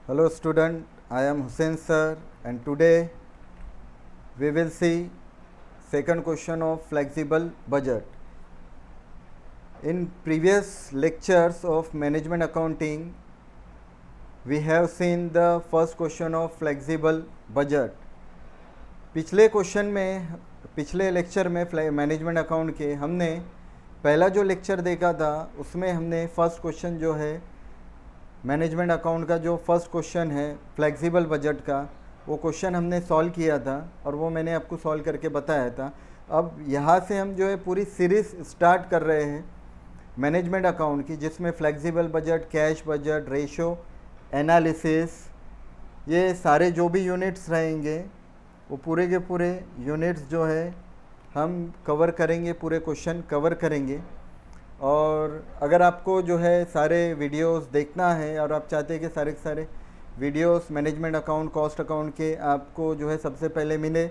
Hello student, I am Hussein sir and today we will see second question of flexible budget. In previous lectures of management accounting, we have seen the first question of flexible budget. पिछले lecture में management account के हमने पहला जो lecture देखा था उसमें हमने फर्स्ट क्वेश्चन जो है मैनेजमेंट अकाउंट का जो फर्स्ट क्वेश्चन है फ्लेक्सिबल बजट का, वो क्वेश्चन हमने सॉल्व किया था और वो मैंने आपको सॉल्व करके बताया था। अब यहाँ से हम जो है पूरी सीरीज़ स्टार्ट कर रहे हैं मैनेजमेंट अकाउंट की, जिसमें flexible budget, cash budget, ratio analysis, ये सारे जो भी यूनिट्स रहेंगे वो पूरे के पूरे यूनिट्स जो है हम कवर करेंगे, पूरे क्वेश्चन कवर करेंगे। और अगर आपको जो है सारे वीडियोस देखना है और आप चाहते हैं कि सारे के सारे videos management account, cost account के आपको जो है सबसे पहले मिले,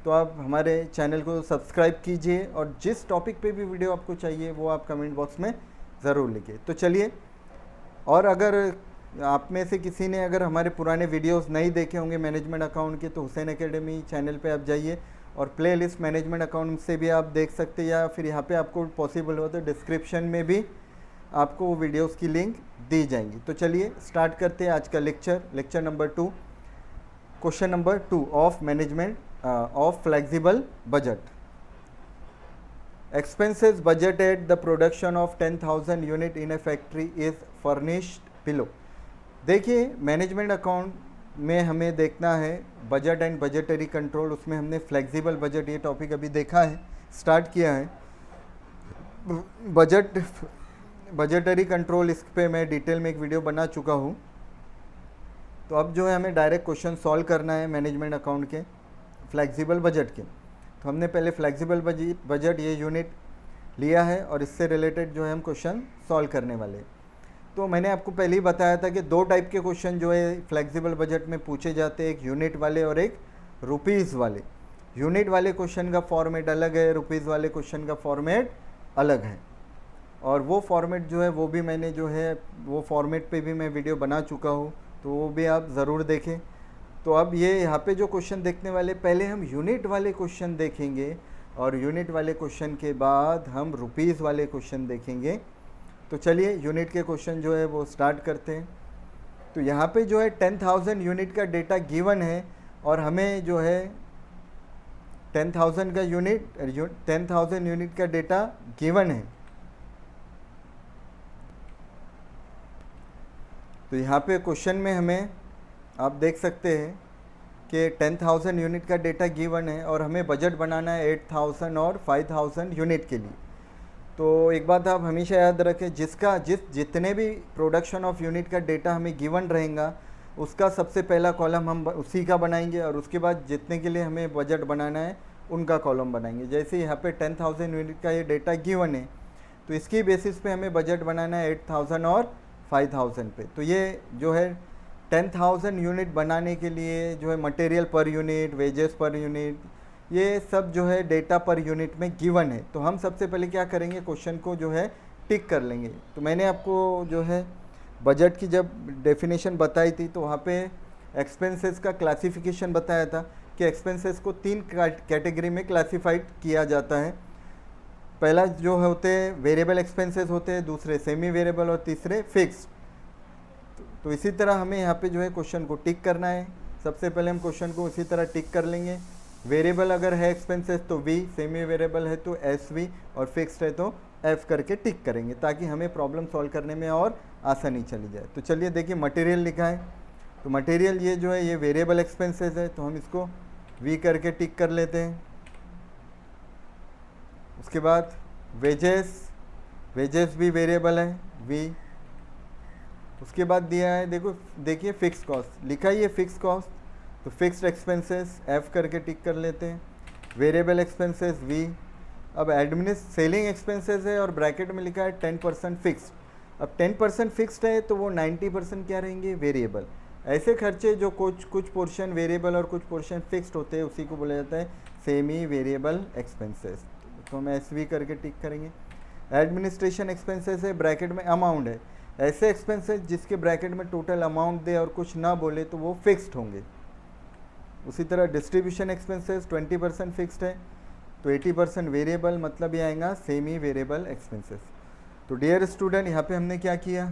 तो आप हमारे चैनल को सब्सक्राइब कीजिए और जिस टॉपिक पे भी वीडियो आपको चाहिए वो आप कमेंट बॉक्स में ज़रूर लिखिए। तो चलिए, और अगर आप में से किसी ने अगर हमारे पुराने वीडियोस नहीं देखे होंगे मैनेजमेंट अकाउंट के, तो हुसैन एकेडमी चैनल पे आप जाइए और प्लेलिस्ट मैनेजमेंट अकाउंट से भी आप देख सकते हैं, या फिर यहाँ पे आपको पॉसिबल हो तो डिस्क्रिप्शन में भी आपको वो वीडियोस की लिंक दी जाएंगी। तो चलिए स्टार्ट करते हैं आज का lecture number 2, question number 2 of management of flexible budget. Expenses budgeted the production of 10,000 unit in A factory is furnished below. देखिए, मैनेजमेंट अकाउंट में हमें देखना है बजट एंड बजटरी कंट्रोल, उसमें हमने फ्लेक्सिबल बजट ये टॉपिक अभी देखा है, स्टार्ट किया है। बजटरी कंट्रोल, इस पे मैं डिटेल में एक वीडियो बना चुका हूँ। तो अब जो है हमें डायरेक्ट क्वेश्चन सॉल्व करना है मैनेजमेंट अकाउंट के फ्लेक्सिबल बजट के। तो हमने पहले फ्लेक्सिबल बजट ये यूनिट लिया है और इससे रिलेटेड जो है हम क्वेश्चन सॉल्व करने वाले हैं। तो मैंने आपको पहले ही बताया था कि दो टाइप के क्वेश्चन जो है फ्लेक्सिबल बजट में पूछे जाते हैं, एक यूनिट वाले और एक रुपीज़ वाले। यूनिट वाले क्वेश्चन का फॉर्मेट अलग है, रुपीज़ वाले क्वेश्चन का फॉर्मेट अलग है। और वो फॉर्मेट जो है वो भी मैंने जो है वो फॉर्मेट पे भी मैं वीडियो बना चुका हूँ, तो वो भी आप ज़रूर देखें। तो अब ये यहाँ पे जो क्वेश्चन देखने वाले, पहले हम यूनिट वाले क्वेश्चन देखेंगे और यूनिट वाले क्वेश्चन के बाद हम रुपीज़ वाले क्वेश्चन देखेंगे। तो चलिए यूनिट के क्वेश्चन जो है वो स्टार्ट करते हैं। तो यहाँ पे जो है 10,000 यूनिट का डेटा गिवन है और हमें जो है 10,000 यूनिट का डेटा गिवन है। तो यहाँ पे क्वेश्चन में हमें आप देख सकते हैं कि 10,000 यूनिट का डेटा गिवन है और हमें बजट बनाना है 8,000 और 5,000 यूनिट के लिए। तो एक बात आप हमेशा याद रखें, जितने भी प्रोडक्शन ऑफ यूनिट का डेटा हमें गिवन रहेगा उसका सबसे पहला कॉलम हम उसी का बनाएंगे और उसके बाद जितने के लिए हमें बजट बनाना है उनका कॉलम बनाएंगे। जैसे यहाँ पे 10,000 यूनिट का ये डेटा गिवन है, तो इसकी बेसिस पे हमें बजट बनाना है 8,000 और 5,000 पे। तो ये जो है 10,000 यूनिट बनाने के लिए जो है material per unit, wages per unit, ये सब जो है डेटा पर यूनिट में गिवन है। तो हम सबसे पहले क्या करेंगे, क्वेश्चन को जो है टिक कर लेंगे। तो मैंने आपको जो है बजट की जब डेफिनेशन बताई थी तो वहाँ पे एक्सपेंसेस का क्लासिफिकेशन बताया था कि एक्सपेंसेस को 3 कैटेगरी में क्लासिफाइड किया जाता है। पहला जो होते हैं वेरिएबल एक्सपेंसेस होते हैं, दूसरे सेमी वेरिएबल और तीसरे फिक्स। तो इसी तरह हमें यहाँ पे जो है क्वेश्चन को टिक करना है। सबसे पहले हम क्वेश्चन को इसी तरह टिक कर लेंगे। वेरिएबल अगर है एक्सपेंसेस तो वी, सेमी वेरिएबल है तो एस वी और फिक्स्ड है तो एफ करके टिक करेंगे, ताकि हमें प्रॉब्लम सॉल्व करने में और आसानी चली जाए। तो चलिए देखिए, मटेरियल लिखा है, तो मटेरियल ये जो है ये वेरिएबल एक्सपेंसेस है, तो हम इसको वी करके टिक कर लेते हैं। उसके बाद वेजेस भी वेरिएबल है, वी। उसके बाद दिया है, देखिए फिक्स कॉस्ट लिखा है, ये फिक्स कॉस्ट, तो फिक्स्ड एक्सपेंसेस एफ करके टिक कर लेते हैं। Variable expenses V. अब सेलिंग एक्सपेंसेस है और ब्रैकेट में लिखा है 10% फिक्स्ड। अब 10% फिक्स्ड है तो वो 90% क्या रहेंगे, वेरिएबल। ऐसे खर्चे जो कुछ पोर्शन वेरिएबल और कुछ पोर्शन फिक्स्ड होते हैं उसी को बोला जाता है सेमी वेरिएबल एक्सपेंसेस। तो हम एस वी करके टिक करेंगे। एडमिनिस्ट्रेशन एक्सपेंसेस है, ब्रैकेट में अमाउंट है, ऐसे एक्सपेंसेस जिसके ब्रैकेट में टोटल अमाउंट दे और कुछ ना बोले तो वो फिक्स्ड होंगे। उसी तरह डिस्ट्रीब्यूशन एक्सपेंसेस 20% फिक्स्ड है, तो 80% वेरिएबल, मतलब ये आएगा सेमी वेरिएबल एक्सपेंसेस। तो डियर स्टूडेंट, यहाँ पे हमने क्या किया,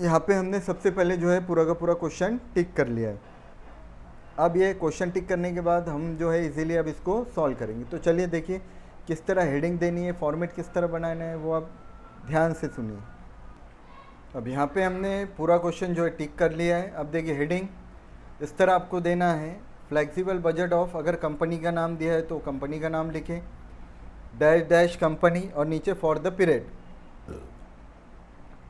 यहाँ पे हमने सबसे पहले जो है पूरा का पूरा क्वेश्चन टिक कर लिया है। अब ये क्वेश्चन टिक करने के बाद हम जो है इजीली अब इसको सॉल्व करेंगे। तो चलिए देखिए किस तरह हेडिंग देनी है, फॉर्मेट किस तरह बनाना है, वो आप ध्यान से सुनिए। अब यहाँ पे हमने पूरा क्वेश्चन जो है टिक कर लिया है। अब देखिए हेडिंग इस तरह आपको देना है, फ्लेक्सिबल बजट ऑफ, अगर कंपनी का नाम दिया है तो कंपनी का नाम लिखें, डैश डैश कंपनी, और नीचे फॉर द पीरियड।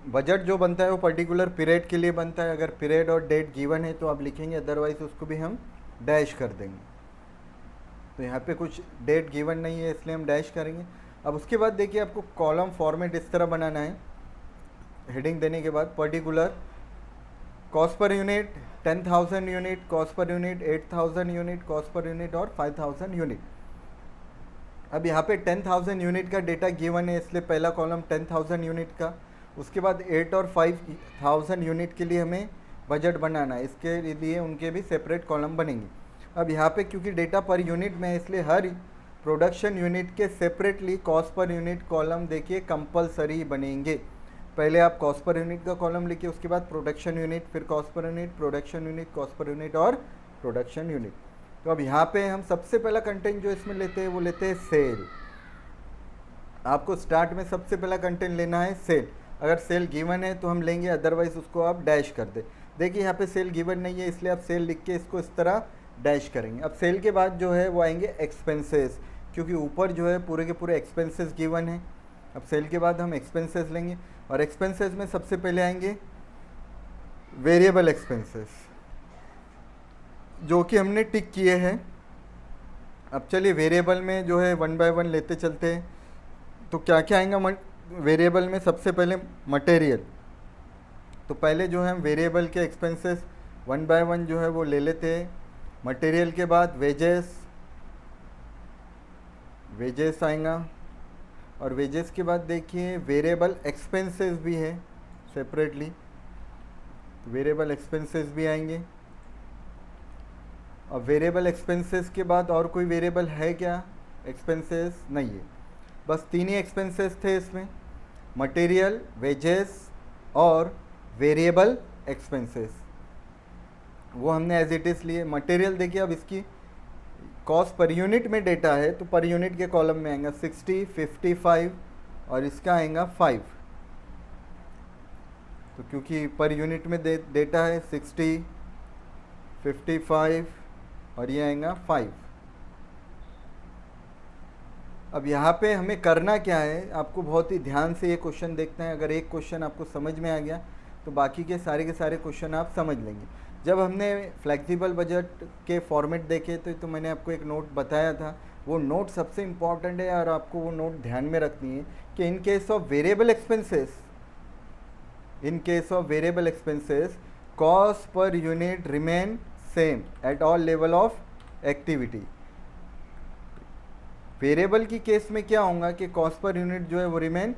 बजट जो बनता है वो पर्टिकुलर पीरियड के लिए बनता है। अगर पीरियड और डेट गिवन है तो आप लिखेंगे, अदरवाइज उसको भी हम डैश कर देंगे। तो यहाँ पे कुछ डेट गिवन नहीं है इसलिए हम डैश करेंगे। अब उसके बाद देखिए आपको कॉलम फॉर्मेट इस तरह बनाना है, हेडिंग देने के बाद particular cost per unit 10,000 unit, cost per unit 8,000 unit, cost per unit और 5,000 यूनिट। अब यहाँ पे 10,000 यूनिट का डेटा गिवन है इसलिए पहला कॉलम 10,000 यूनिट का। उसके बाद 8 और 5,000 यूनिट के लिए हमें बजट बनाना है, इसके लिए उनके भी सेपरेट कॉलम बनेंगे। अब यहाँ पे क्योंकि डेटा पर यूनिट में है इसलिए हर प्रोडक्शन यूनिट के separately cost per unit column देखिए कंपलसरी बनेंगे। पहले आप कॉस्ट पर यूनिट का कॉलम लिखिए, उसके बाद प्रोडक्शन यूनिट, फिर cost per unit, production unit, cost per unit और प्रोडक्शन यूनिट। तो अब यहाँ पे हम सबसे पहला कंटेंट जो इसमें लेते हैं वो लेते हैं सेल। आपको स्टार्ट में सबसे पहला कंटेंट लेना है सेल। अगर सेल गिवन है तो हम लेंगे, अदरवाइज उसको आप डैश कर दे। देखिए यहाँ पे सेल गिवन नहीं है इसलिए आप सेल लिख के इसको इस तरह डैश करेंगे। अब सेल के बाद जो है वो आएंगे एक्सपेंसेस, क्योंकि ऊपर जो है पूरे के पूरे एक्सपेंसेस गिवन है। अब सेल के बाद हम एक्सपेंसेस लेंगे और एक्सपेंसेस में सबसे पहले आएंगे वेरिएबल एक्सपेंसेस, जो कि हमने टिक किए हैं। अब चलिए वेरिएबल में जो है वन बाय वन लेते चलते हैं। तो क्या क्या आएगा वेरिएबल में, सबसे पहले मटेरियल। तो पहले जो है हम वेरिएबल के एक्सपेंसेस वन बाय वन जो है वो ले लेते हैं। मटेरियल के बाद वेजेस आएगा, और वेजेस के बाद देखिए वेरिएबल एक्सपेंसेस भी है सेपरेटली, वेरिएबल एक्सपेंसेस भी आएंगे। अब वेरिएबल एक्सपेंसेस के बाद और कोई वेरिएबल है क्या, एक्सपेंसेस नहीं है, बस 3 ही एक्सपेंसेस थे इसमें, मटेरियल, वेजेस और वेरिएबल एक्सपेंसेस। वो हमने एज इट इज़ लिए। मटेरियल देखिए अब इसकी कॉस्ट पर यूनिट में डेटा है तो पर यूनिट के कॉलम में आएगा 60, 55 और इसका आएगा 5। तो क्योंकि पर यूनिट में डेटा है 60, 55 और ये आएगा 5। अब यहाँ पे हमें करना क्या है, आपको बहुत ही ध्यान से ये क्वेश्चन देखना है। अगर एक क्वेश्चन आपको समझ में आ गया तो बाकी के सारे क्वेश्चन आप समझ लेंगे। जब हमने फ्लेक्सिबल बजट के फॉर्मेट देखे तो मैंने आपको एक नोट बताया था, वो नोट सबसे इम्पॉर्टेंट है और आपको वो नोट ध्यान में रखनी है कि इन case of variable expenses cost per unit remain same at all level of activity. Variable की केस में क्या होगा कि कॉस्ट पर यूनिट जो है वो रिमेन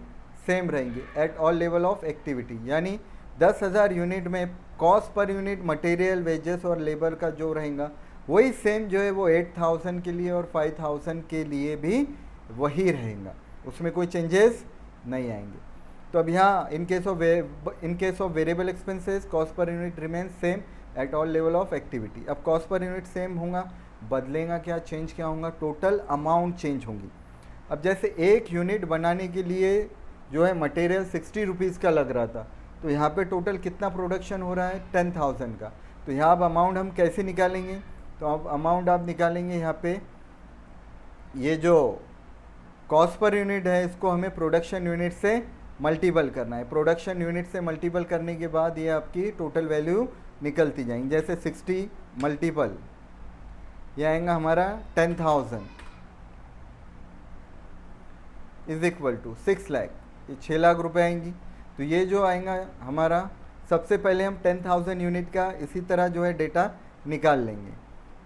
सेम रहेंगे at all level of activity, यानी 10,000 यूनिट में cost per unit material, wages और लेबर का जो रहेगा वही सेम जो है वो 8,000 के लिए और 5,000 के लिए भी वही रहेगा, उसमें कोई चेंजेस नहीं आएंगे। तो अब यहाँ इन case of variable expenses cost per unit remain same at all level of activity. अब कॉस्ट पर यूनिट सेम होगा, बदलेगा क्या, चेंज क्या होगा, टोटल अमाउंट चेंज होंगी। अब जैसे एक यूनिट बनाने के लिए जो है मटेरियल 60 रुपीज़ का लग रहा था, तो यहाँ पे टोटल कितना प्रोडक्शन हो रहा है 10,000 का। तो यहाँ अब अमाउंट हम कैसे निकालेंगे, तो अब अमाउंट आप निकालेंगे यहाँ पे, ये जो कॉस्ट पर यूनिट है इसको हमें प्रोडक्शन यूनिट से मल्टीपल करना है। प्रोडक्शन यूनिट से मल्टीपल करने के बाद ये आपकी टोटल वैल्यू निकलती जाएंगी। जैसे 60 मल्टीपल ये आएगा हमारा 10,000 इज इक्वल टू 6 लाख, ये 6 लाख रुपए आएंगी। तो ये जो आएगा हमारा, सबसे पहले हम 10,000 यूनिट का इसी तरह जो है डेटा निकाल लेंगे,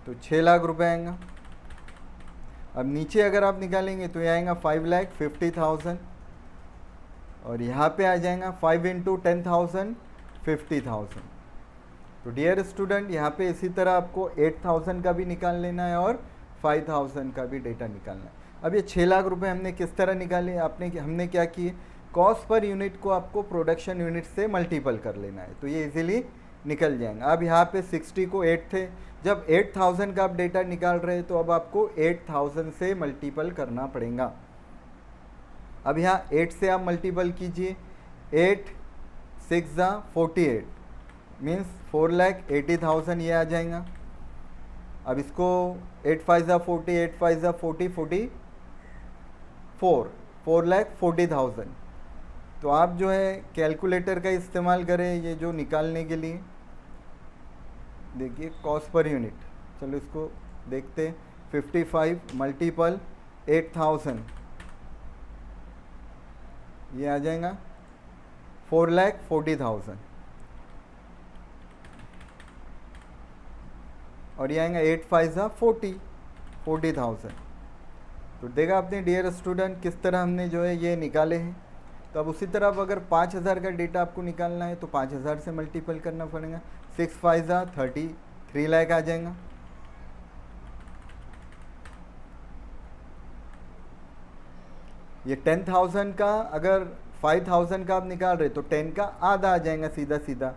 तो 6 लाख रुपए आएगा। अब नीचे अगर आप निकालेंगे तो ये आएगा 5,50,000 और यहाँ पे आ जाएगा 5 इंटू 10,000 50,000। तो डियर स्टूडेंट, यहाँ पे इसी तरह आपको 8,000 का भी निकाल लेना है और 5,000 का भी डेटा निकालना है। अब ये 6 लाख रुपए हमने किस तरह निकाले, हमने क्या किए, कॉस्ट पर यूनिट को आपको प्रोडक्शन यूनिट से मल्टीपल कर लेना है, तो ये इजीली निकल जाएंगे। अब यहाँ पे 60 को 8 थे, जब 8,000 का आप डेटा निकाल रहे हैं तो अब आपको 8,000 से मल्टीपल करना पड़ेगा। अब यहाँ 8 से आप मल्टीपल कीजिए, 8 6 ज़ा 48 मीन्स 4,80,000 ये आ जाएगा। अब इसको 8 5 ज़ा 40, 8 5 ज़ा 40, 44 4,40,000। तो आप जो है कैलकुलेटर का इस्तेमाल करें ये जो निकालने के लिए। देखिए कॉस्ट पर यूनिट, चलो इसको देखते हैं। 55 मल्टीपल 8,000 ये आ जाएगा 4,40,000 और ये आएगा 8 5 ज़ा 40,000। तो देखा आपने डियर स्टूडेंट किस तरह हमने जो है ये निकाले हैं। तो अब उसी तरह अब अगर 5,000 का डेटा आपको निकालना है तो 5,000 से मल्टीपल करना पड़ेगा। 6 5 ज़ा 33 लाख आ जाएगा। ये 10,000 का अगर 5,000 का आप निकाल रहे तो 10 का आधा आ जाएगा सीधा सीधा,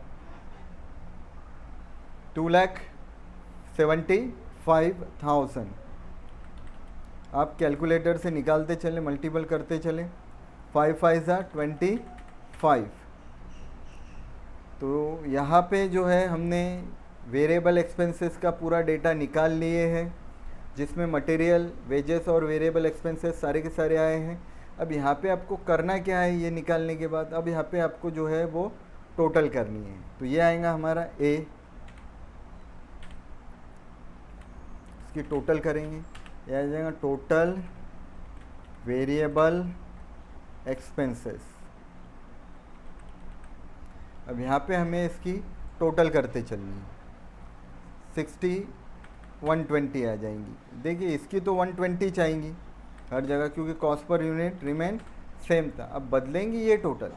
2,75,000। आप कैलकुलेटर से निकालते चले, मल्टीपल करते चले। 5 5 ज़ा 25। तो यहाँ पे जो है हमने वेरिएबल एक्सपेंसेस का पूरा डेटा निकाल लिए हैं, जिसमें मटेरियल, वेजेस और वेरिएबल एक्सपेंसेस सारे के सारे आए हैं। अब यहाँ पे आपको करना क्या है ये निकालने के बाद, अब यहाँ पे आपको जो है वो टोटल करनी है। तो ये आएगा हमारा ए, इसकी टोटल करेंगे, ये आ जाएगा टोटल वेरिएबल एक्सपेंसेस। अब यहाँ पे हमें इसकी टोटल करते चलनी है। 60 120 आ जाएंगी। देखिए इसकी तो 120 चाहिए हर जगह, क्योंकि cost per unit remain same था। अब बदलेंगी ये टोटल,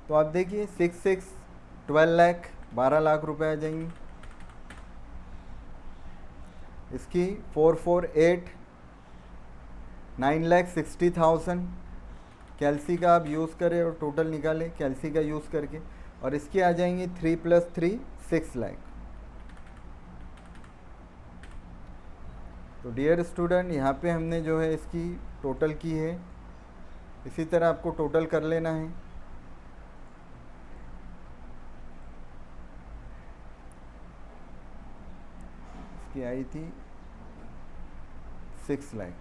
तो आप देखिए 6 6 12 लाख 12 लाख रुपए आ जाएंगी। इसकी 4 4 8 9,60,000। कैल्सी का आप यूज़ करें और टोटल निकालें कैल्सी का यूज़ करके। और इसकी आ जाएंगी 3 + 3 6 लाख। तो डियर स्टूडेंट यहाँ पे हमने जो है इसकी टोटल की है, इसी तरह आपको टोटल कर लेना है। इसकी आई थी 6 लाख।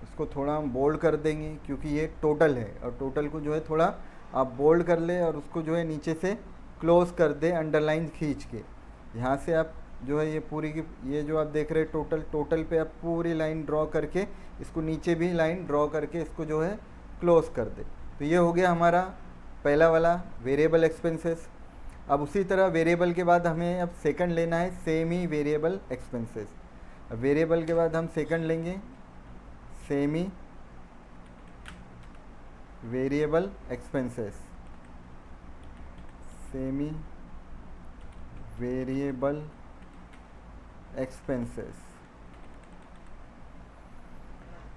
इसको थोड़ा हम बोल्ड कर देंगे क्योंकि ये टोटल है, और टोटल को जो है थोड़ा आप बोल्ड कर ले और उसको जो है नीचे से क्लोज कर दे अंडरलाइन खींच के। यहाँ से आप जो है ये पूरी की ये जो आप देख रहे हैं टोटल पे आप पूरी लाइन ड्रॉ करके इसको नीचे भी लाइन ड्रॉ करके इसको जो है क्लोज कर दे। तो ये हो गया हमारा पहला वाला वेरिएबल एक्सपेंसेस। अब उसी तरह वेरिएबल के बाद हमें अब सेकंड लेना है सेमी वेरिएबल एक्सपेंसेस। अब वेरिएबल के बाद हम सेकंड लेंगे semi variable expenses. Semi variable expenses.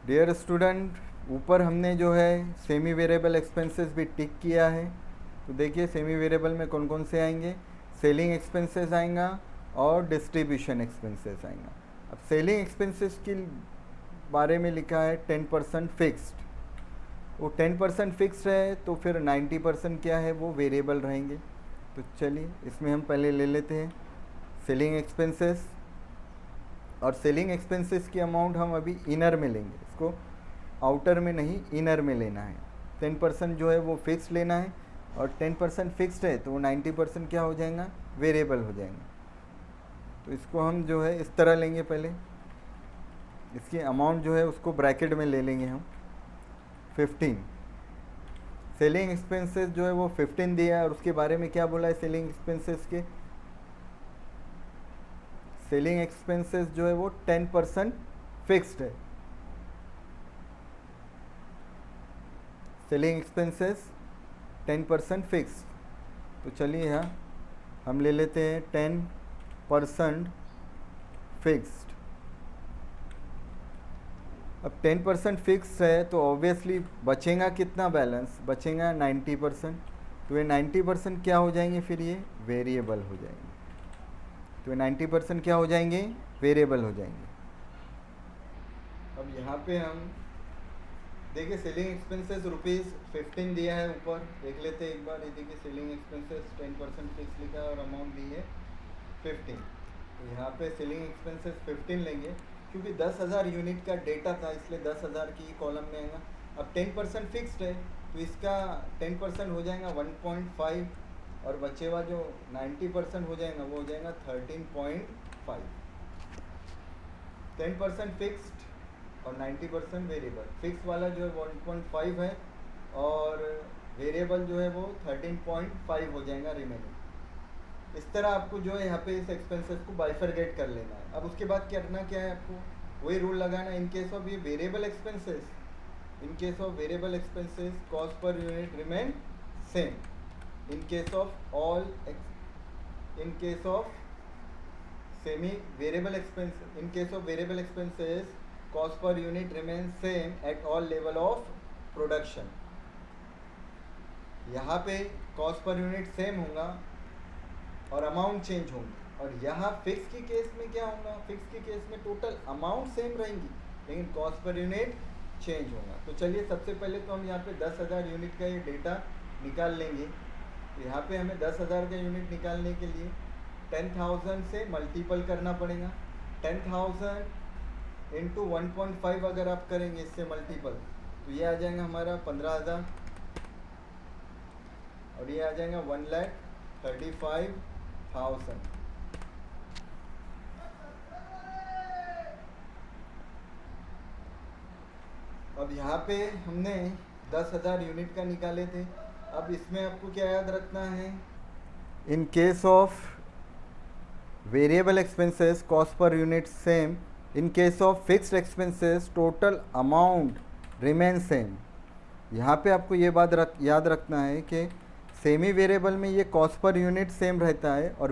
Dear student, ऊपर हमने जो है सेमी वेरिएबल एक्सपेंसेस भी टिक किया है। तो देखिए सेमी वेरिएबल में कौन कौन से आएंगे, सेलिंग एक्सपेंसेस आएगा और डिस्ट्रीब्यूशन एक्सपेंसेस आएगा। अब सेलिंग एक्सपेंसेस के बारे में लिखा है 10% फिक्स्ड। वो 10% फिक्स्ड है तो फिर 90% क्या है वो वेरिएबल रहेंगे। तो चलिए इसमें हम पहले ले लेते हैं सेलिंग एक्सपेंसेस। और सेलिंग एक्सपेंसेस की अमाउंट हम अभी इनर में लेंगे, इसको आउटर में नहीं इनर में लेना है। 10% जो है वो फिक्स लेना है और 10% फिक्स्ड है तो वो 90% क्या हो जाएगा वेरिएबल हो जाएगा। तो इसको हम जो है इस तरह लेंगे, पहले इसकी अमाउंट जो है उसको ब्रैकेट में ले लेंगे हम 15। सेलिंग एक्सपेंसेस जो है वो 15 दिया है और उसके बारे में क्या बोला है सेलिंग एक्सपेंसेस के, सेलिंग एक्सपेंसेस जो है वो 10% फिक्स्ड है। Selling expenses 10% fixed. तो चलिए यहाँ हम ले लेते हैं 10% फिक्स्ड। अब 10% फिक्स है तो ऑब्वियसली बचेगा कितना बैलेंस, बचेगा 90%। तो ये 90% क्या हो जाएंगे, फिर ये वेरिएबल हो जाएंगे। तो ये 90% क्या हो जाएंगे, वेरिएबल हो जाएंगे। अब यहाँ पे हम देखिए सेलिंग एक्सपेंसेस ₹15 दिया है, ऊपर देख लेते हैं एक बार। ये देखिए सेलिंग एक्सपेंसेस 10% फिक्स लिखा है और अमाउंट दी है 15। तो यहाँ पे सेलिंग एक्सपेंसेस 15 लेंगे, क्योंकि 10,000 यूनिट का डेटा था इसलिए 10,000 की कॉलम में आएगा। अब 10% फिक्स्ड है तो इसका 10% हो जाएगा 1.5, और बचे हुआ जो 90% हो जाएगा वो हो जाएगा 13.5। 10% फिक्स्ड और 90% वेरिएबल। फिक्स वाला जो है 1.5 है और वेरिएबल जो है वो 13.5 हो जाएगा रिमेनिंग। इस तरह आपको जो है यहाँ पे इस एक्सपेंसेस को बाइफरगेट कर लेना है। अब उसके बाद करना क्या है, आपको वही रूल लगाना है। इन केस ऑफ ये variable expenses, in case of variable expenses cost per unit remain same. In case of all, in case of semi variable expense, in case of variable expenses cost per unit remain same at all level of production. यहाँ पे cost per unit same होगा और amount change होंगी, और यहाँ fix की case में क्या होगा, फिक्स की केस में टोटल अमाउंट सेम रहेंगी लेकिन कॉस्ट पर यूनिट चेंज होगा। तो चलिए सबसे पहले तो हम यहाँ पे 10,000 यूनिट का ये डेटा निकाल लेंगे। तो यहाँ पे हमें 10,000 का यूनिट निकालने के लिए 10,000 से मल्टीपल करना पड़ेगा। 10,000 इंटू 1.5 अगर आप करेंगे इससे मल्टीपल तो ये आ जाएगा हमारा 15,000, और ये आ जाएगा 1,35,000। अब यहाँ पे हमने 10,000 यूनिट का निकाले थे। अब इसमें आपको क्या याद रखना है, इन case of variable expenses cost per unit same, in case of fixed expenses total amount remain same. यहाँ पे आपको ये बात याद रखना है कि सेमी वेरिएबल में ये कॉस्ट पर यूनिट सेम रहता है और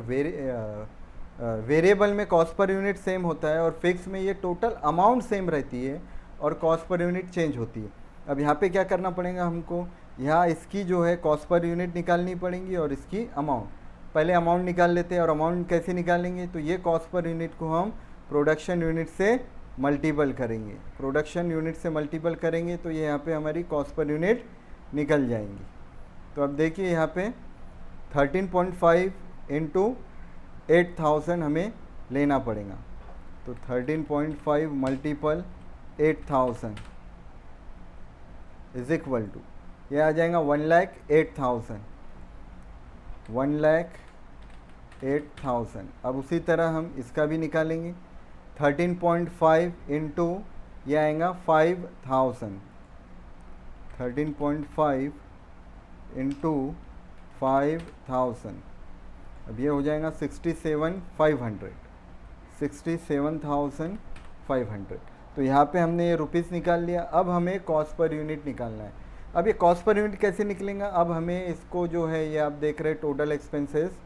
वेरिएबल में कॉस्ट पर यूनिट सेम होता है, और फिक्स में ये टोटल अमाउंट सेम रहती है और कॉस्ट पर यूनिट चेंज होती है। अब यहाँ पे क्या करना पड़ेगा हमको, यहाँ इसकी जो है कॉस्ट पर यूनिट निकालनी पड़ेंगी और इसकी अमाउंट। पहले अमाउंट निकाल लेते हैं, और अमाउंट कैसे निकालेंगे, तो ये कॉस्ट पर यूनिट को हम प्रोडक्शन यूनिट से मल्टीपल करेंगे। प्रोडक्शन यूनिट से मल्टीपल करेंगे तो ये यहाँ पे हमारी कॉस्ट पर यूनिट निकल जाएंगी। तो अब देखिए यहाँ पे 13.5 इंटू 8,000 हमें लेना पड़ेगा। तो 13.5 मल्टीपल 8,000 इज इक्वल टू, ये आ जाएगा 1,08,000, 1,08,000। अब उसी तरह हम इसका भी निकालेंगे। 13.5 इंटू ये आएगा 5,000, 13.5 इंटू 5,000। अब ये हो जाएगा 67,500, 67,500। तो यहाँ पे हमने ये रुपीस निकाल लिया। अब हमें कॉस्ट पर यूनिट निकालना है। अब ये कॉस्ट पर यूनिट कैसे निकलेगा, अब हमें इसको जो है ये आप देख रहे हैं टोटल एक्सपेंसेस,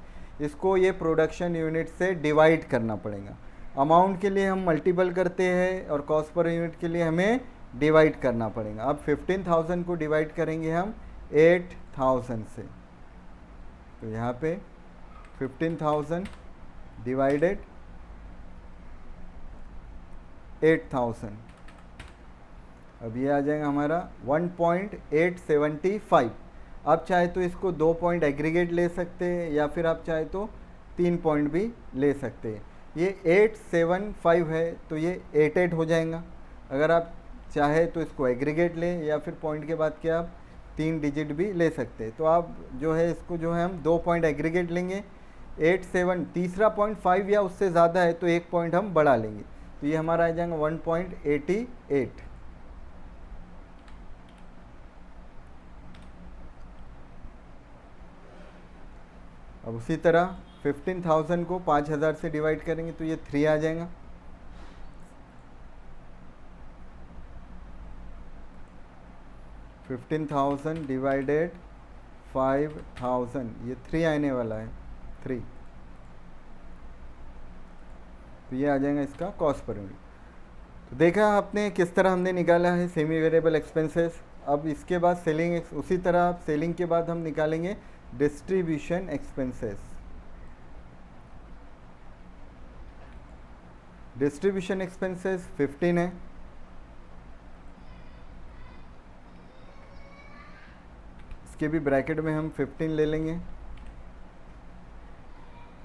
इसको ये प्रोडक्शन यूनिट से डिवाइड करना पड़ेगा। अमाउंट के लिए हम मल्टीपल करते हैं और कॉस्ट पर यूनिट के लिए हमें डिवाइड करना पड़ेगा। अब 15,000 को डिवाइड करेंगे हम 8,000 से। तो यहाँ पे 15,000 डिवाइडेड 8,000, अब ये आ जाएगा हमारा 1.875। आप चाहे तो इसको 2 पॉइंट एग्रीगेट ले सकते हैं या फिर आप चाहे तो 3 पॉइंट भी ले सकते हैं। ये 875 है तो ये 88 हो जाएगा। अगर आप चाहे तो इसको एग्रीगेट लें या फिर पॉइंट के बाद के आप 3 डिजिट भी ले सकते हैं। तो आप जो है इसको जो है हम 2 पॉइंट एग्रीगेट लेंगे। 87 तीसरा पॉइंट 5 या उससे ज़्यादा है तो 1 पॉइंट हम बढ़ा लेंगे। तो ये हमारा आ जाएगा 1.88। अब उसी तरह 15,000 को 5,000 से डिवाइड करेंगे तो ये 3 आ जाएगा। $15,000 डिवाइडेड 5,000, ये 3 आने वाला है, 3। तो ये आ जाएगा इसका कॉस्ट पर यूनिट। तो देखा आपने किस तरह हमने निकाला है सेमी वेरिएबल एक्सपेंसेस। अब इसके बाद सेलिंग, उसी तरह सेलिंग के बाद हम निकालेंगे डिस्ट्रीब्यूशन एक्सपेंसेस। डिस्ट्रीब्यूशन एक्सपेंसेस 15 है। इसके भी ब्रैकेट में हम 15 ले लेंगे।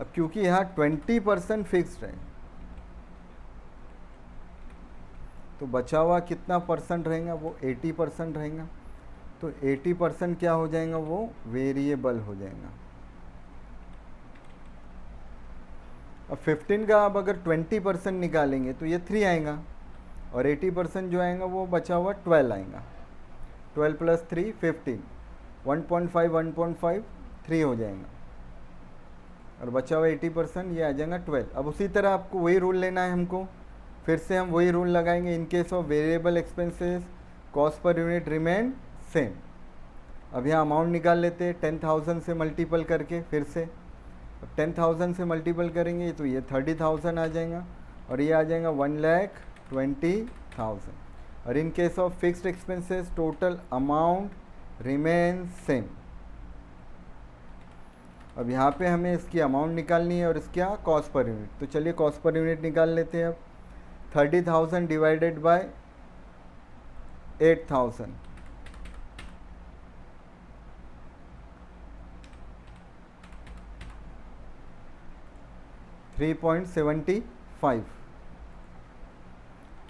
अब क्योंकि यहाँ 20% फिक्स्ड है तो बचा हुआ कितना परसेंट रहेगा, वो 80% रहेगा। तो 80% क्या हो जाएगा, वो वेरिएबल हो जाएगा। अब 15 का अब अगर 20% निकालेंगे तो ये 3 आएगा और 80% जो आएगा वो बचा हुआ 12 आएगा। 12 + 3 15, 1.5 1.5 3 हो जाएगा और बचा हुआ 80% ये आ जाएगा 12। अब उसी तरह आपको वही रूल लेना है हमको, फिर से हम वही रूल लगाएंगे। इन case of variable expenses cost per unit remain same. अब यहाँ अमाउंट निकाल लेते हैं 10,000 से मल्टीपल करके। फिर से अब 10,000 से मल्टीपल करेंगे तो ये 30,000 आ जाएगा और ये आ जाएगा 1,20,000। और इन case of fixed expenses total amount remain same. अब यहाँ पे हमें इसकी अमाउंट निकालनी है और इसका कॉस्ट पर यूनिट। तो चलिए कॉस्ट पर यूनिट निकाल लेते हैं। अब 30,000 डिवाइडेड बाय 8,000, 3.75,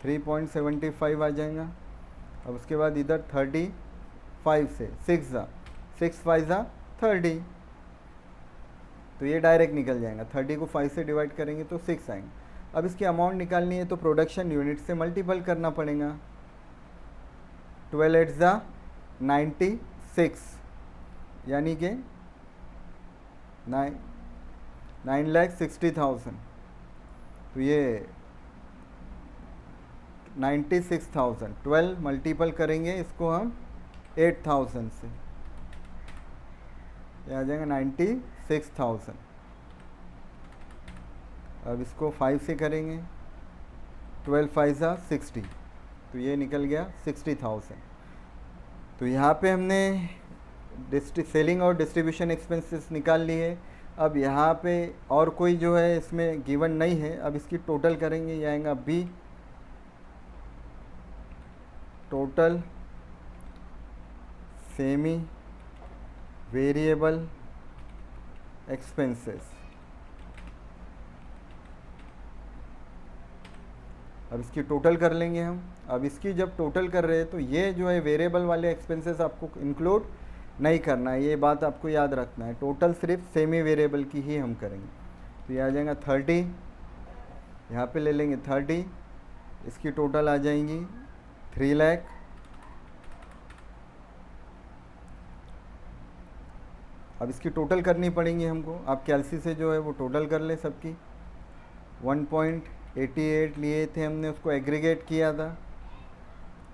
3.75 आ जाएगा। अब उसके बाद इधर 35 से 6 5 30, तो ये डायरेक्ट निकल जाएगा। 30 को 5 से डिवाइड करेंगे तो 6 आएंगे। अब इसकी अमाउंट निकालनी है तो प्रोडक्शन यूनिट से मल्टीपल करना पड़ेगा। 12 8 96, यानी कि 9,60,000। तो ये 96,000, 12 मल्टीपल करेंगे इसको हम 8,000 से, ये आ जाएगा 96,000। अब इसको 5 से करेंगे, 12 5 60, तो ये निकल गया 60,000। तो यहाँ पे हमने सेलिंग और डिस्ट्रीब्यूशन एक्सपेंसेस निकाल लिए। अब यहाँ पे और कोई जो है इसमें गिवन नहीं है। अब इसकी टोटल करेंगे, ये आएगा B, total semi variable expenses. अब इसकी टोटल कर लेंगे हम। अब इसकी जब टोटल कर रहे हैं तो ये जो है वेरिएबल वाले एक्सपेंसेस आपको इंक्लूड नहीं करना है, ये बात आपको याद रखना है। टोटल सिर्फ सेमी वेरिएबल की ही हम करेंगे। तो ये आ जाएगा 30, यहाँ पे ले लेंगे 30, इसकी टोटल आ जाएंगी 3 लाख। अब इसकी टोटल करनी पड़ेंगी हमको। आप कैलसी से जो है वो टोटल कर ले सबकी। 1.88 लिए थे हमने, उसको एग्रीगेट किया था।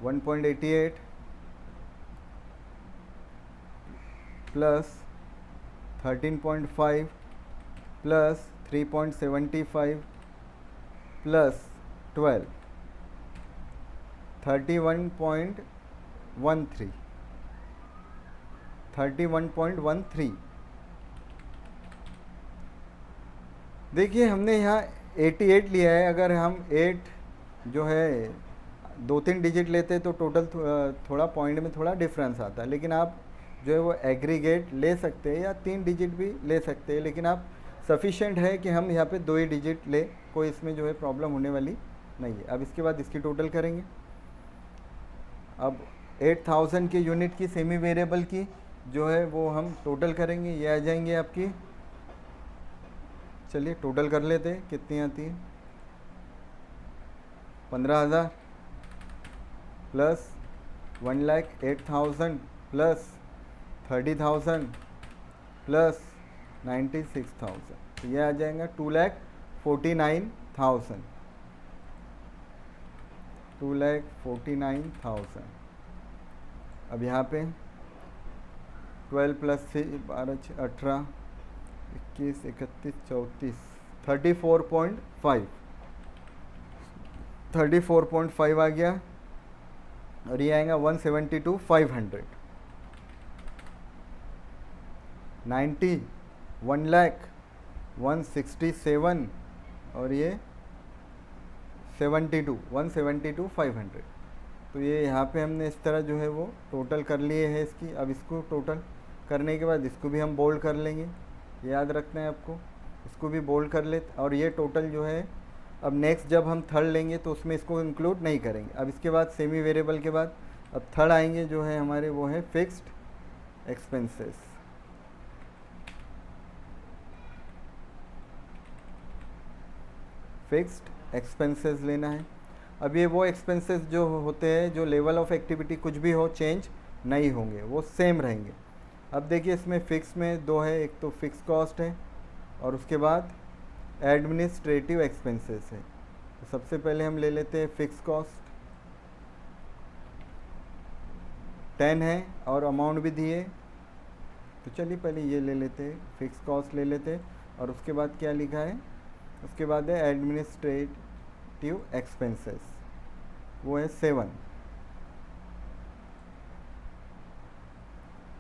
1.88 प्लस 13.5 प्लस 3.75 प्लस 12, 31.13, 31.13। देखिए हमने यहाँ 88 लिया है। अगर हम 8 जो है 2-3 डिजिट लेते तो टोटल थोड़ा पॉइंट में थोड़ा डिफरेंस आता है, लेकिन आप जो है वो एग्रीगेट ले सकते हैं या 3 डिजिट भी ले सकते हैं, लेकिन आप सफिशेंट है कि हम यहाँ पे 2 ही डिजिट ले, कोई इसमें जो है प्रॉब्लम होने वाली नहीं है। अब इसके बाद इसकी टोटल करेंगे। अब 8,000 के यूनिट की सेमी वेरिएबल की जो है वो हम टोटल करेंगे। ये आ जाएंगे आपकी, चलिए टोटल कर लेते हैं कितनी आती है। 15,000 प्लस 1,08,000 प्लस 30,000 प्लस 96,000। तो ये आ जाएगा 2,49,000, 2,49,000। अब यहाँ पे 12 + 3 12 18 21 31 34 34.5 34.5 आ गया। और ये आएगा 172,500 90 1,167 और ये 172,500। तो ये यहाँ पे हमने इस तरह जो है वो टोटल कर लिए है इसकी। अब इसको टोटल करने के बाद इसको भी हम बोल्ड कर लेंगे, याद रखना है आपको, इसको भी बोल्ड कर ले। और ये टोटल जो है अब नेक्स्ट जब हम थर्ड लेंगे तो उसमें इसको इंक्लूड नहीं करेंगे। अब इसके बाद सेमी वेरिएबल के बाद अब थर्ड आएंगे जो है हमारे, वो है फिक्स्ड एक्सपेंसेस। फिक्स्ड एक्सपेंसेस लेना है। अब ये वो एक्सपेंसेस जो होते हैं जो लेवल ऑफ एक्टिविटी कुछ भी हो चेंज नहीं होंगे, वो सेम रहेंगे। अब देखिए इसमें फिक्स में दो है, एक तो फिक्स कॉस्ट है और उसके बाद एडमिनिस्ट्रेटिव एक्सपेंसेस है। तो सबसे पहले हम ले लेते हैं फिक्स कॉस्ट, 10 है और अमाउंट भी दिए। तो चलिए पहले ये ले लेते हैं, फिक्स कॉस्ट ले लेते हैं। और उसके बाद क्या लिखा है, उसके बाद है एडमिनिस्ट्रेटिव एक्सपेंसेस, वो है 7।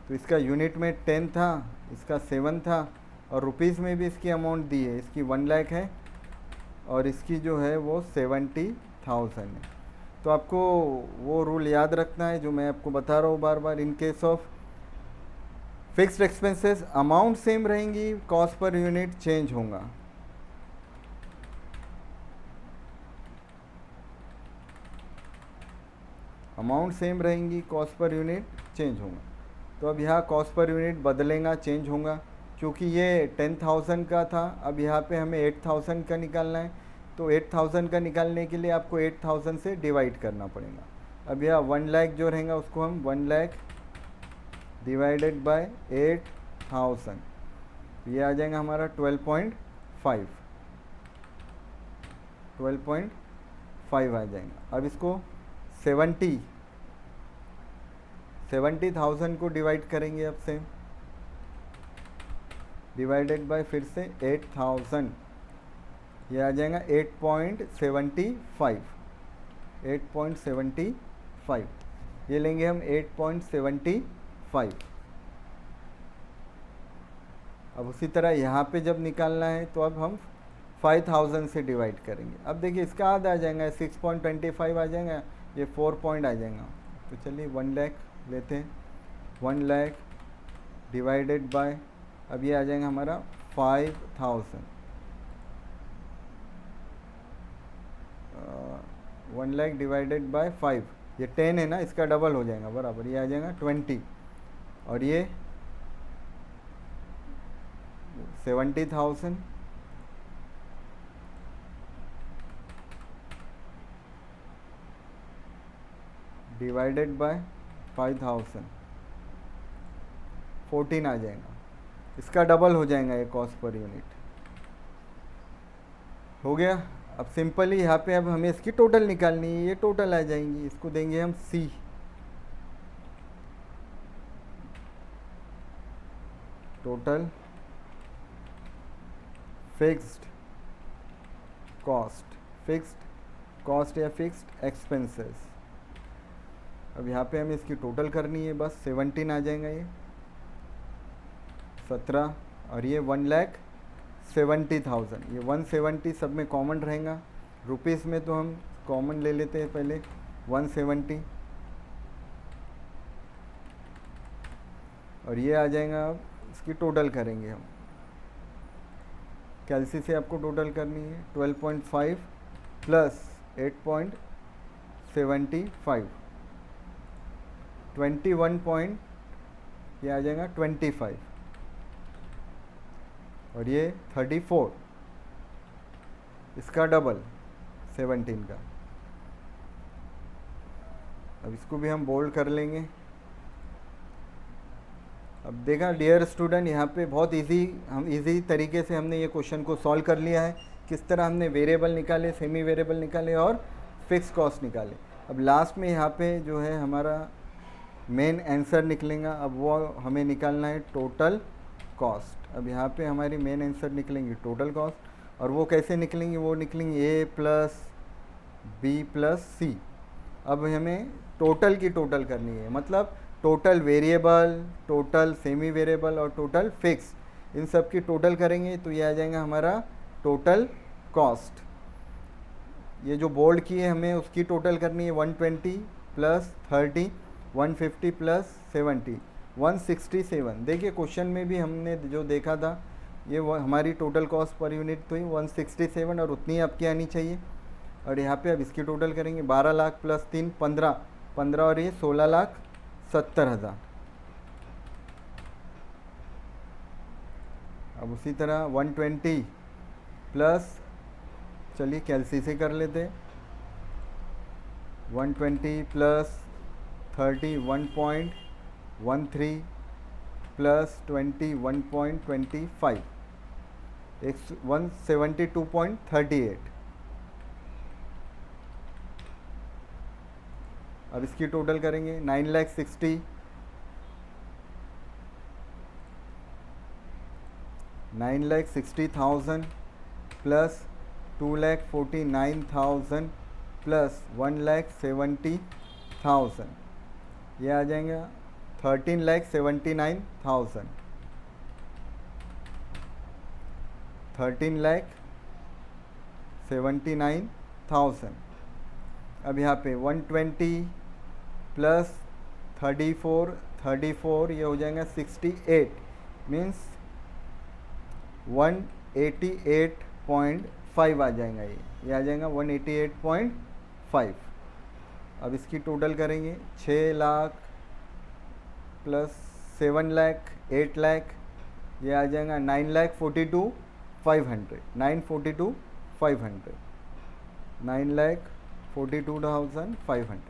तो इसका यूनिट में 10 था, इसका 7 था और रुपीज़ में भी इसकी अमाउंट दी है, इसकी 1 लाख है और इसकी जो है वो 70,000 है। तो आपको वो रूल याद रखना है जो मैं आपको बता रहा हूँ बार बार। In case of fixed expenses amount same रहेंगी, कॉस्ट पर यूनिट चेंज होगा। अमाउंट सेम रहेंगी, कॉस्ट पर यूनिट चेंज होगा। तो अब यहाँ कॉस्ट पर यूनिट बदलेगा, चेंज होगा, क्योंकि ये 10,000 का था, अब यहाँ पे हमें 8,000 का निकालना है। तो 8,000 का निकालने के लिए आपको 8,000 से डिवाइड करना पड़ेगा। अब यहाँ 1 लाख जो रहेगा उसको हम 1 लाख डिवाइडेड बाय 8,000, ये आ जाएगा हमारा 12.5 आ जाएगा। अब इसको 70,000 को डिवाइड करेंगे अब से, डिवाइडेड बाय फिर से 8,000, ये आ जाएगा 8.75 8.75, ये लेंगे हम 8.75। अब उसी तरह यहाँ पे जब निकालना है तो अब हम 5,000 से डिवाइड करेंगे। अब देखिए इसका आधा आ जाएगा, 6.25 आ जाएगा, ये 4 पॉइंट आ जाएगा। तो चलिए 1 लाख लेते हैं, 1 लाख डिवाइडेड बाय, अब ये आ जाएगा हमारा 5,000, 1 लाख डिवाइडेड बाय 5, ये 10 है ना, इसका डबल हो जाएगा बराबर, ये आ जाएगा 20। और ये 70,000 डिवाइडेड बाय 5,000, 14 आ जाएगा, इसका डबल हो जाएगा ये कॉस्ट पर यूनिट। हो गया। अब सिंपली यहाँ पे अब हमें इसकी टोटल निकालनी है, ये टोटल आ जाएंगी, इसको देंगे हम C, टोटल फिक्स्ड कॉस्ट या फिक्स्ड एक्सपेंसेस। अब यहाँ पे हमें इसकी टोटल करनी है, बस 17 आ जाएगा, ये 17 और ये 1,70,000, ये 170 सब में कॉमन रहेगा। रुपीज़ में तो हम कॉमन ले लेते हैं पहले 170 और ये आ जाएगा। अब इसकी टोटल करेंगे हम, कैलसी से आपको टोटल करनी है, 12.5 प्लस 8.75, 21 पॉइंट, ये आ जाएगा 25 और ये 34, इसका डबल 17 का। अब इसको भी हम बोल्ड कर लेंगे। अब देखा डियर स्टूडेंट, यहाँ पे बहुत इजी तरीके से हमने ये क्वेश्चन को सॉल्व कर लिया है। किस तरह हमने वेरिएबल निकाले, सेमी वेरिएबल निकाले और फिक्स कॉस्ट निकाले। अब लास्ट में यहाँ पे जो है हमारा मेन आंसर निकलेगा। अब वो हमें निकालना है टोटल कॉस्ट। अब यहाँ पे हमारी मेन आंसर निकलेंगी टोटल कॉस्ट, और वो कैसे निकलेंगी, वो निकलेंगी ए प्लस बी प्लस सी। अब हमें टोटल की टोटल करनी है, मतलब total variable, total semi variable और टोटल फिक्स, इन सब की टोटल करेंगे तो ये आ जाएगा हमारा टोटल कॉस्ट। ये जो बोल्ड की है हमें उसकी टोटल करनी है 120 प्लस 30, 150 प्लस 70, 167। देखिए क्वेश्चन में भी हमने जो देखा था ये हमारी टोटल कॉस्ट पर यूनिट तो ही 167 और उतनी आपकी आनी चाहिए। और यहाँ पे अब इसकी टोटल करेंगे 12 लाख प्लस 3 15 और ये 16,70,000। अब उसी तरह 120 प्लस, चलिए कैलसी कर लेते, 120 प्लस 30 1.13 प्लस 20 1.25, 172.38। अब इसकी टोटल करेंगे 9,60,000 प्लस 2,49,000 प्लस 1,70,000, ये आ जाएगा 13,79,000, 13,79,000। अब यहाँ पे 120 प्लस 34 ये हो जाएगा 68, मीन्स 188.5 आ जाएगा। ये आ जाएगा 188.5। अब इसकी टोटल करेंगे 6 लाख प्लस 7 लाख 8 लाख, ये आ जाएगा 9,42,500, 9,42,500।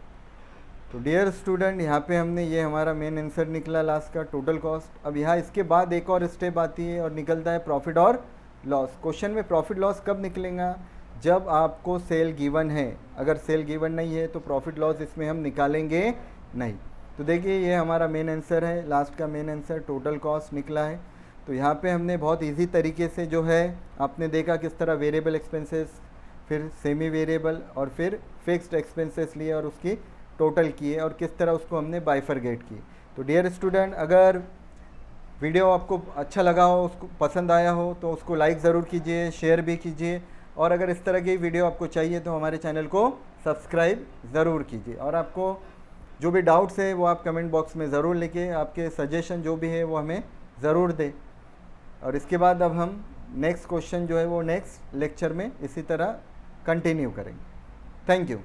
तो डियर स्टूडेंट, यहाँ पे हमने ये हमारा मेन आंसर निकला लास्ट का टोटल कॉस्ट। अब यहाँ इसके बाद एक और स्टेप आती है और निकलता है प्रॉफिट और लॉस। क्वेश्चन में प्रॉफिट लॉस कब निकलेगा, जब आपको सेल गिवन है। अगर सेल गिवन नहीं है तो प्रॉफिट लॉस इसमें हम निकालेंगे नहीं। तो देखिए ये हमारा मेन आंसर है, लास्ट का मेन आंसर टोटल कॉस्ट निकला है। तो यहाँ पे हमने बहुत इजी तरीके से जो है आपने देखा किस तरह वेरिएबल एक्सपेंसेस, फिर सेमी वेरिएबल और फिर फिक्स्ड एक्सपेंसेस लिए और उसकी टोटल किए और किस तरह उसको हमने बाइफरगेट की। तो डियर स्टूडेंट, अगर वीडियो आपको अच्छा लगा हो, उसको पसंद आया हो तो उसको लाइक ज़रूर कीजिए, शेयर भी कीजिए, और अगर इस तरह की वीडियो आपको चाहिए तो हमारे चैनल को सब्सक्राइब ज़रूर कीजिए। और आपको जो भी डाउट्स है वो आप कमेंट बॉक्स में ज़रूर लिखिए, आपके सजेशन जो भी है वो हमें ज़रूर दें। और इसके बाद अब हम नेक्स्ट क्वेश्चन जो है वो नेक्स्ट लेक्चर में इसी तरह कंटिन्यू करेंगे। Thank you.